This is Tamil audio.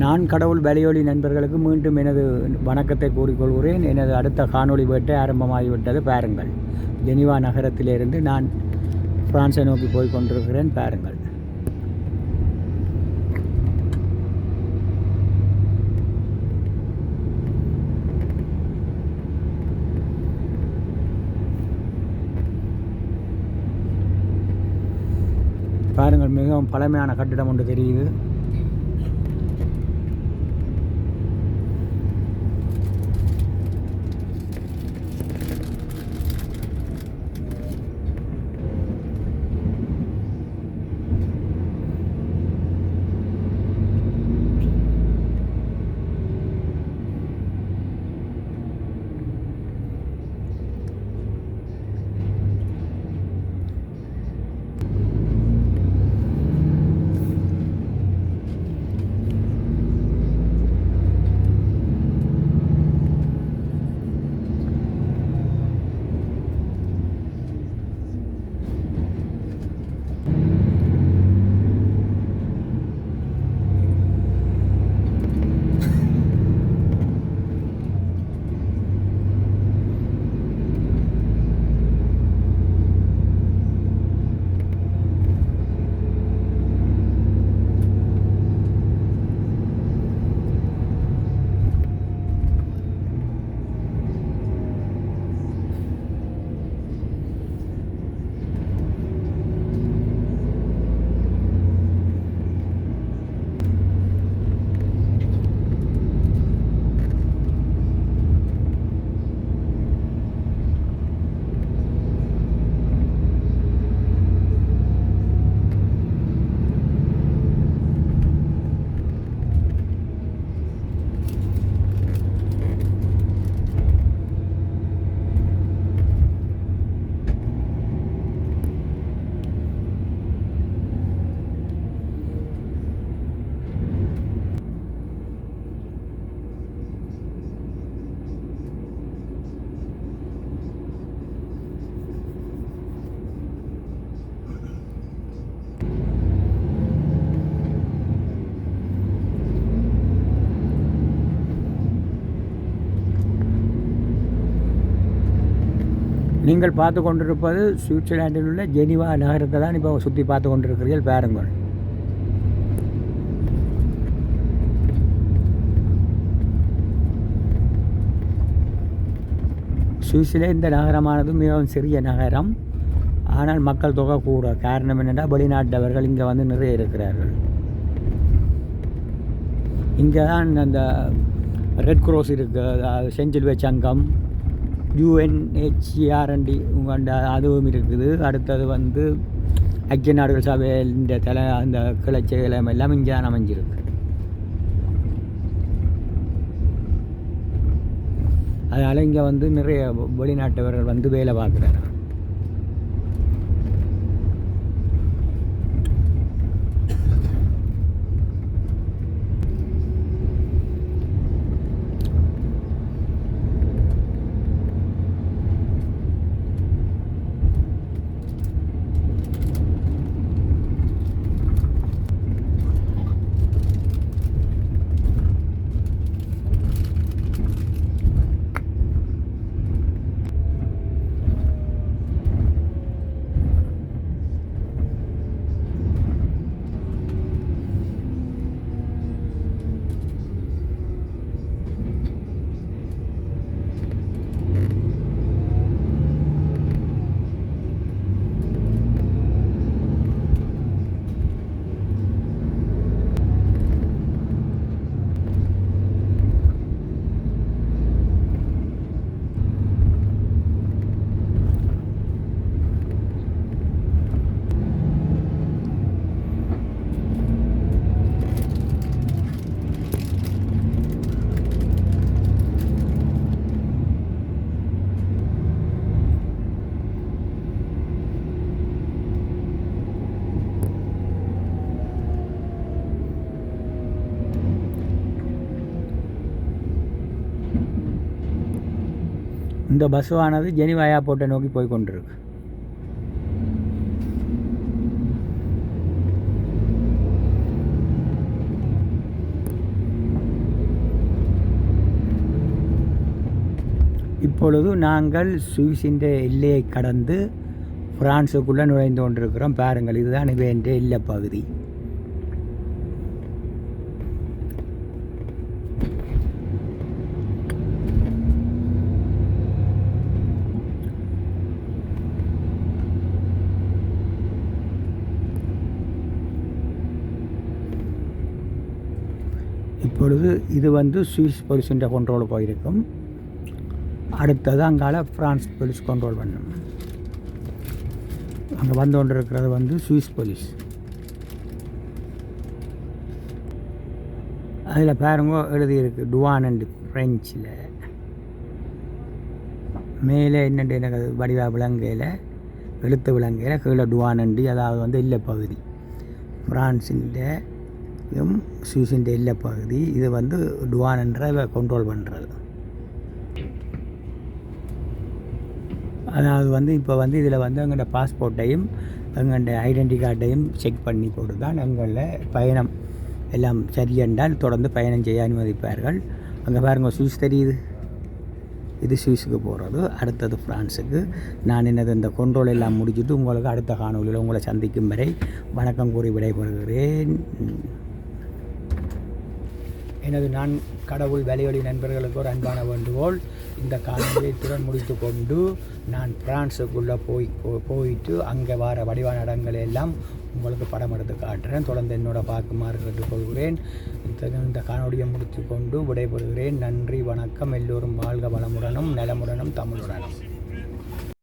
நான் கடவுள் வலையொலி நண்பர்களுக்கு மீண்டும் எனது வணக்கத்தை கூறிக்கொள்கிறேன். எனது அடுத்த காணொளி வேட்டை ஆரம்பமாகிவிட்டது. பாருங்கள், ஜெனிவா நகரத்திலிருந்து நான் பிரான்ஸை நோக்கி போய் கொண்டிருக்கிறேன். பாருங்கள், பாருங்கள், மிகவும் பழமையான கட்டிடம் ஒன்று தெரியுது. நீங்கள் பார்த்து கொண்டிருப்பது சுவிட்சர்லாண்டில் உள்ள ஜெனிவா நகரத்தை தான் இப்போ சுற்றி பார்த்து கொண்டிருக்கிறீர்கள். பாருங்கள், சுவிஸிலே இந்த நகரமானது மிகவும் சிறிய நகரம். ஆனால் மக்கள் தொகை கூட. காரணம் என்னென்னா, வெளிநாட்டவர்கள் இங்கே வந்து நிறைய இருக்கிறார்கள். இங்கே தான் அந்த ரெட் க்ராஸ் இருக்குது, செஞ்சிலுவை சங்கம், UNHCR உங்கள்ட அதுவும் இருக்குது. அடுத்தது வந்து ஐக்கிய நாடுகள் சபையில் இந்த அந்த கிளர்ச்சிகளும் எல்லாம் இங்கே தான் அமைஞ்சிருக்கு. அதனால் இங்கே வந்து நிறைய வெளிநாட்டவர்கள் வந்து வேலை பார்க்குறாங்க. இந்த பஸ்ஸானது ஜெனிவா ஏர்போர்ட்டை நோக்கி போய் கொண்டிருக்கு. இப்பொழுது நாங்கள் சுவிஸின் எல்லையை கடந்து பிரான்ஸுக்குள்ளே நுழைந்து கொண்டிருக்கிறோம். பாருங்கள், இதுதான் இவன் எல்லை பகுதி. இப்பொழுது இது சுவிஸ் போலீஸின் கண்ட்ரோல் போயிருக்கும். அடுத்தது அங்கால பிரான்ஸ் போலீஸ் கண்ட்ரோல் பண்ணும். அங்கே வந்து கொண்டு இருக்கிறது சுவிஸ் போலீஸ். அதில் பாருங்க எழுதியிருக்கு டுவான் அண்டு ஃப்ரெஞ்சில். மேலே என்னென்று எனக்கு வடிவா விலங்கையில் எழுத்து விலங்கையில் கீழே டுவான் அண்டு, அதாவது இல்லை பகுதி ஃப்ரான்ஸின் சுவிஸின் எல்லை பகுதி. இது டுவான் என்ற கண்ட்ரோல் பண்ணுறது. அதாவது இப்போ இதில் எங்களோட பாஸ்போர்ட்டையும் எங்களோட ஐடென்டி கார்டையும் செக் பண்ணி போட்டு தான் எங்களில் பயணம் எல்லாம் சரியென்றால் தொடர்ந்து பயணம் செய்ய அனுமதிப்பார்கள். அங்கே பாருங்கள் சுவிஸ் தெரியுது. இது சுவிஸுக்கு போகிறது. அடுத்தது ஃப்ரான்ஸுக்கு. நான் இந்த கண்ட்ரோல் எல்லாம் முடிச்சுட்டு உங்களுக்கு அடுத்த காணொலியில் உங்களை சந்திக்கும் வரை வணக்கம் கூறி விடைபெறுகிறேன். நான் கடவுள் வேலையொலி நண்பர்களுக்கு ஒரு அன்பான வேண்டுகோள். இந்த காணொலியை இத்துடன் முடித்து கொண்டு நான் பிரான்ஸுக்குள்ளே போயிட்டு அங்கே வர வடிவான இடங்களை எல்லாம் உங்களுக்கு படம் எடுத்து காட்டுறேன். தொடர்ந்து என்னோட பார்க்குமாறு கேட்டுக்கொள்கிறேன். இந்த காணொலியை முடித்து கொண்டு விடைபெறுகிறேன். நன்றி, வணக்கம். எல்லோரும் வாழ்க வளமுடனும் நலமுடனும் தமிழுடனும்.